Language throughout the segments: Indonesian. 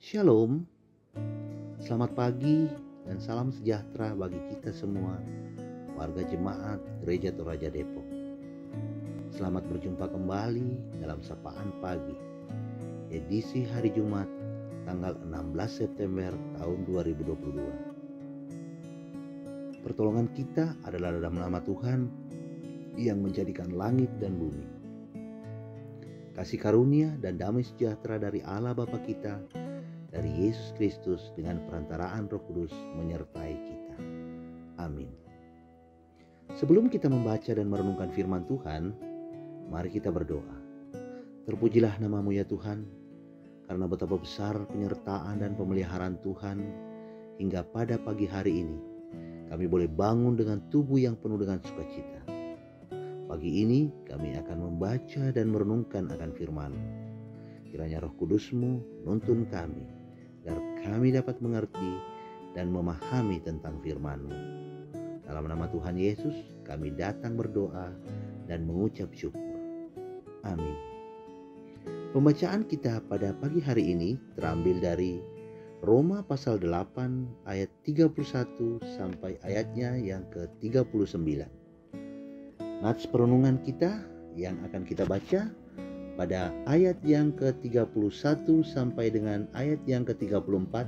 Shalom, selamat pagi dan salam sejahtera bagi kita semua, warga jemaat Gereja Toraja Depok. Selamat berjumpa kembali dalam Sapaan Pagi, edisi hari Jumat, tanggal 16 September tahun 2022. Pertolongan kita adalah dalam nama Tuhan yang menjadikan langit dan bumi. Kasih karunia dan damai sejahtera dari Allah Bapa kita, dari Yesus Kristus dengan perantaraan Roh Kudus menyertai kita. Amin. Sebelum kita membaca dan merenungkan firman Tuhan, mari kita berdoa. Terpujilah nama-Mu ya Tuhan, karena betapa besar penyertaan dan pemeliharaan Tuhan hingga pada pagi hari ini kami boleh bangun dengan tubuh yang penuh dengan sukacita. Pagi ini kami akan membaca dan merenungkan akan firman-Mu. Kiranya Roh Kudus-Mu nuntun kami, agar kami dapat mengerti dan memahami tentang firman-Mu. Dalam nama Tuhan Yesus kami datang berdoa dan mengucap syukur. Amin. Pembacaan kita pada pagi hari ini terambil dari Roma pasal 8 ayat 31 sampai ayatnya yang ke-39. Nats perenungan kita yang akan kita baca pada ayat yang ke-31 sampai dengan ayat yang ke-34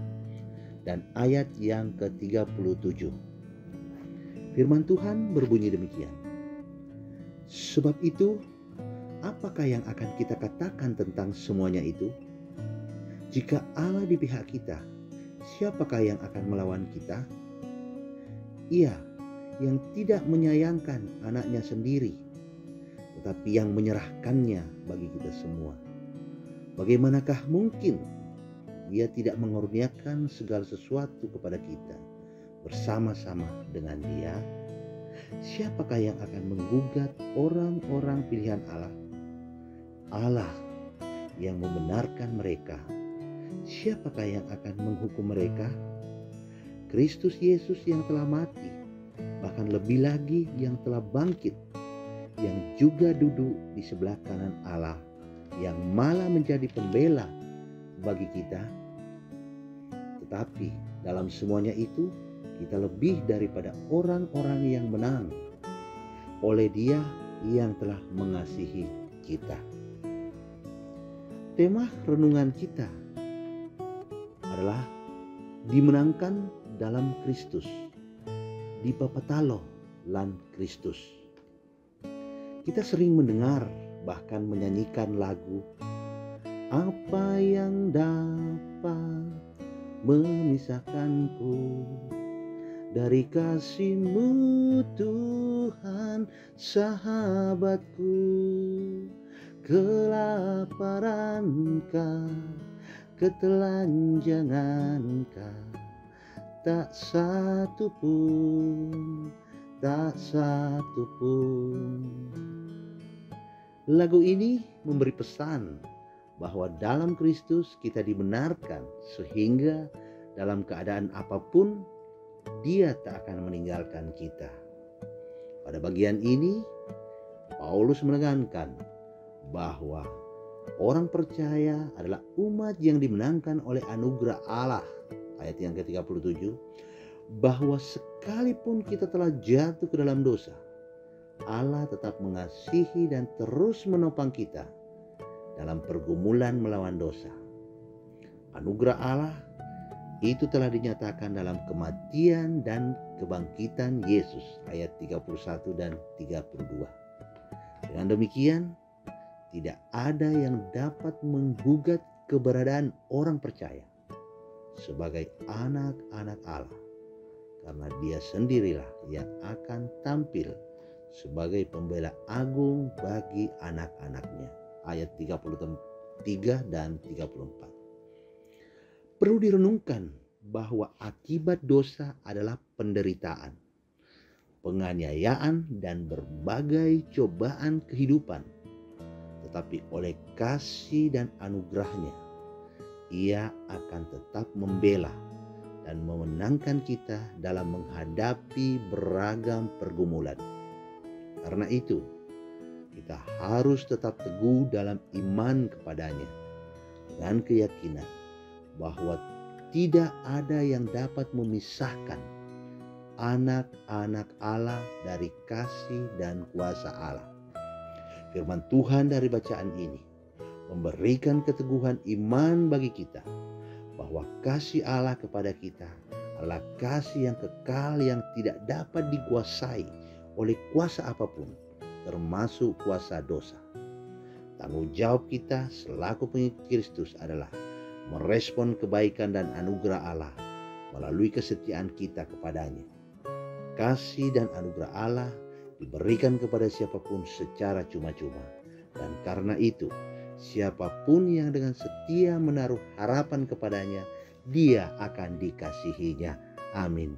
dan ayat yang ke-37. Firman Tuhan berbunyi demikian. Sebab itu, apakah yang akan kita katakan tentang semuanya itu? Jika Allah di pihak kita, siapakah yang akan melawan kita? Ia yang tidak menyayangkan anaknya sendiri, tetapi yang menyerahkannya bagi kita semua. Bagaimanakah mungkin Dia tidak mengurniakan segala sesuatu kepada kita bersama-sama dengan Dia? Siapakah yang akan menggugat orang-orang pilihan Allah? Allah yang membenarkan mereka. Siapakah yang akan menghukum mereka? Kristus Yesus yang telah mati, bahkan lebih lagi yang telah bangkit, yang juga duduk di sebelah kanan Allah, yang malah menjadi pembela bagi kita. Tetapi dalam semuanya itu kita lebih daripada orang-orang yang menang oleh Dia yang telah mengasihi kita. Tema renungan kita adalah dimenangkan dalam Kristus, di papatalo lan Kristus. Kita sering mendengar bahkan menyanyikan lagu, apa yang dapat memisahkanku dari kasih-Mu Tuhan, sahabatku, kelaparan-Kah, ketelanjangan-Kah, tak satu pun. Lagu ini memberi pesan bahwa dalam Kristus kita dibenarkan, sehingga dalam keadaan apapun Dia tak akan meninggalkan kita. Pada bagian ini Paulus menekankan bahwa orang percaya adalah umat yang dimenangkan oleh anugerah Allah. Ayat yang ke-37, bahwa sekalipun kita telah jatuh ke dalam dosa, Allah tetap mengasihi dan terus menopang kita dalam pergumulan melawan dosa. Anugerah Allah itu telah dinyatakan dalam kematian dan kebangkitan Yesus, ayat 31 dan 32. Dengan demikian, tidak ada yang dapat menggugat keberadaan orang percaya sebagai anak-anak Allah, karena Dia sendirilah yang akan tampil sebagai pembela agung bagi anak-anaknya. Ayat 33 dan 34. Perlu direnungkan bahwa akibat dosa adalah penderitaan, penganiayaan, dan berbagai cobaan kehidupan. Tetapi oleh kasih dan anugerahnya, Ia akan tetap membela dan memenangkan kita dalam menghadapi beragam pergumulan. Karena itu, kita harus tetap teguh dalam iman kepadanya dengan keyakinan bahwa tidak ada yang dapat memisahkan anak-anak Allah dari kasih dan kuasa Allah. Firman Tuhan dari bacaan ini memberikan keteguhan iman bagi kita bahwa kasih Allah kepada kita adalah kasih yang kekal yang tidak dapat dikuasai oleh kuasa apapun, termasuk kuasa dosa. Tanggung jawab kita selaku pengikut Kristus adalah merespon kebaikan dan anugerah Allah melalui kesetiaan kita kepadanya. Kasih dan anugerah Allah diberikan kepada siapapun secara cuma-cuma. Dan karena itu, siapapun yang dengan setia menaruh harapan kepadanya, dia akan dikasihinya. Amin.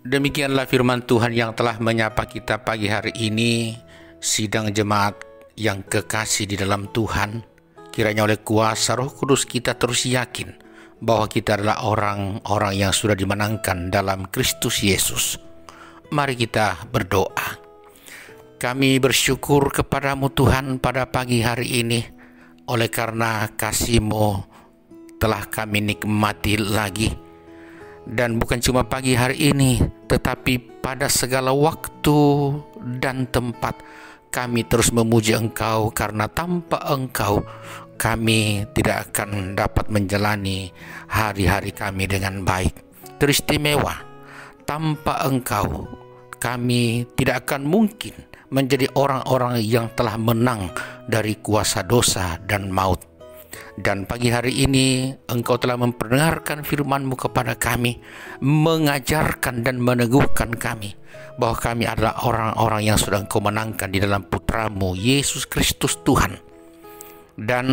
Demikianlah firman Tuhan yang telah menyapa kita pagi hari ini. Sidang jemaat yang kekasih di dalam Tuhan, kiranya oleh kuasa Roh Kudus kita terus yakin bahwa kita adalah orang-orang yang sudah dimenangkan dalam Kristus Yesus. Mari kita berdoa. Kami bersyukur kepadamu Tuhan pada pagi hari ini, oleh karena kasih-Mu telah kami nikmati lagi. Dan bukan cuma pagi hari ini, tetapi pada segala waktu dan tempat kami terus memuji Engkau, karena tanpa Engkau kami tidak akan dapat menjalani hari-hari kami dengan baik. Teristimewa, tanpa Engkau kami tidak akan mungkin menjadi orang-orang yang telah menang dari kuasa dosa dan maut. Dan pagi hari ini Engkau telah memperdengarkan firman-Mu kepada kami, mengajarkan dan meneguhkan kami bahwa kami adalah orang-orang yang sudah Engkau menangkan di dalam Putra-Mu Yesus Kristus Tuhan. Dan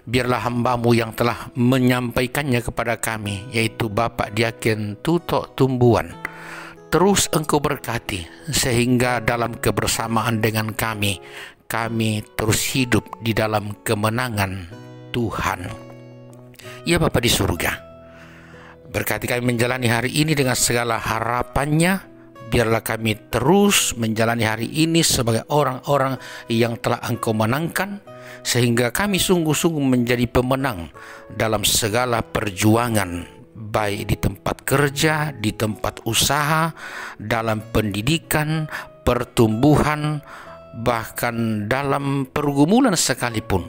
biarlah hamba-Mu yang telah menyampaikannya kepada kami, yaitu Bapak Diaken Tuto Tumbuhan, terus Engkau berkati sehingga dalam kebersamaan dengan kami terus hidup di dalam kemenangan Tuhan. Ya Bapa di surga, berkati kami menjalani hari ini dengan segala harapannya. Biarlah kami terus menjalani hari ini sebagai orang-orang yang telah Engkau menangkan, sehingga kami sungguh-sungguh menjadi pemenang dalam segala perjuangan, baik di tempat kerja, di tempat usaha, dalam pendidikan, pertumbuhan, bahkan dalam pergumulan sekalipun.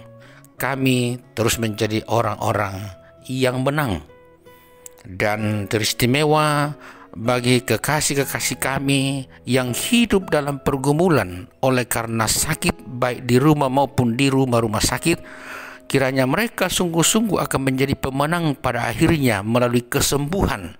Kami terus menjadi orang-orang yang menang. Dan teristimewa bagi kekasih-kekasih kami yang hidup dalam pergumulan oleh karena sakit, baik di rumah maupun di rumah-rumah sakit, kiranya mereka sungguh-sungguh akan menjadi pemenang pada akhirnya melalui kesembuhan.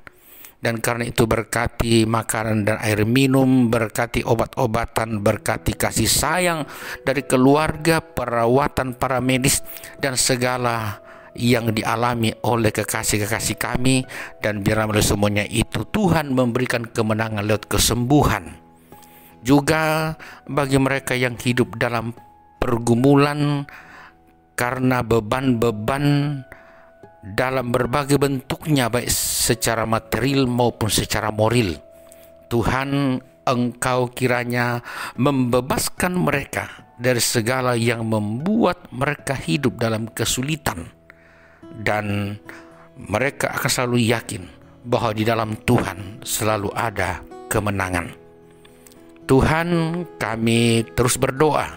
Dan karena itu berkati makanan dan air minum, berkati obat-obatan, berkati kasih sayang dari keluarga, perawatan para medis, dan segala yang dialami oleh kekasih-kekasih kami. Dan biarlah melalui semuanya itu Tuhan memberikan kemenangan lewat kesembuhan. Juga bagi mereka yang hidup dalam pergumulan karena beban-beban dalam berbagai bentuknya, baik secara material maupun secara moral, Tuhan Engkau kiranya membebaskan mereka dari segala yang membuat mereka hidup dalam kesulitan. Dan mereka akan selalu yakin bahwa di dalam Tuhan selalu ada kemenangan. Tuhan, kami terus berdoa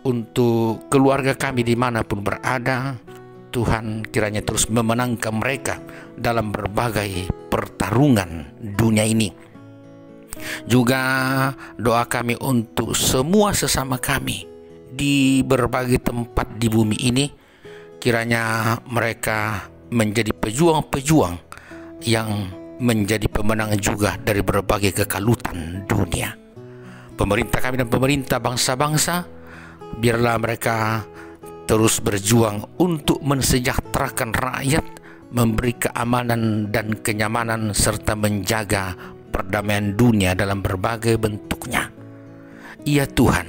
untuk keluarga kami dimanapun berada. Tuhan kiranya terus memenangkan mereka dalam berbagai pertarungan dunia ini. Juga doa kami untuk semua sesama kami di berbagai tempat di bumi ini, kiranya mereka menjadi pejuang-pejuang yang menjadi pemenang juga dari berbagai kekalutan dunia. Pemerintah kami dan pemerintah bangsa-bangsa, biarlah mereka terus berjuang untuk mensejahterakan rakyat, memberi keamanan dan kenyamanan, serta menjaga perdamaian dunia dalam berbagai bentuknya. Ya Tuhan,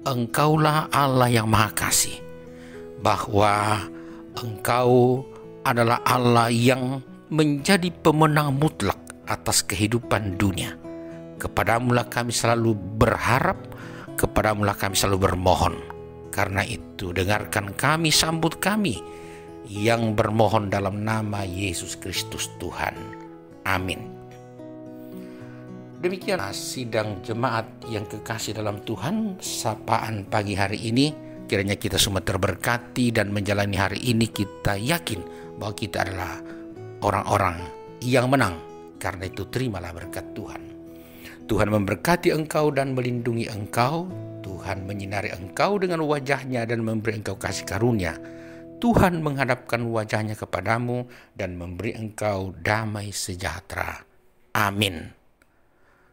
Engkaulah Allah yang Maha Kasih, bahwa Engkau adalah Allah yang menjadi pemenang mutlak atas kehidupan dunia. Kepadamulah kami selalu berharap, kepadamulah kami selalu bermohon. Karena itu dengarkan kami, sambut kami yang bermohon dalam nama Yesus Kristus Tuhan. Amin. Demikian sidang jemaat yang kekasih dalam Tuhan, sapaan pagi hari ini. Kiranya kita semua terberkati dan menjalani hari ini kita yakin bahwa kita adalah orang-orang yang menang. Karena itu terimalah berkat Tuhan. Tuhan memberkati engkau dan melindungi engkau. Tuhan menyinari engkau dengan wajahnya dan memberi engkau kasih karunia. Tuhan menghadapkan wajahnya kepadamu dan memberi engkau damai sejahtera. Amin.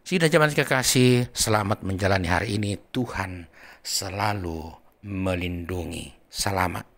Sidang jemaat kekasih, selamat menjalani hari ini. Tuhan selalu melindungi. Selamat.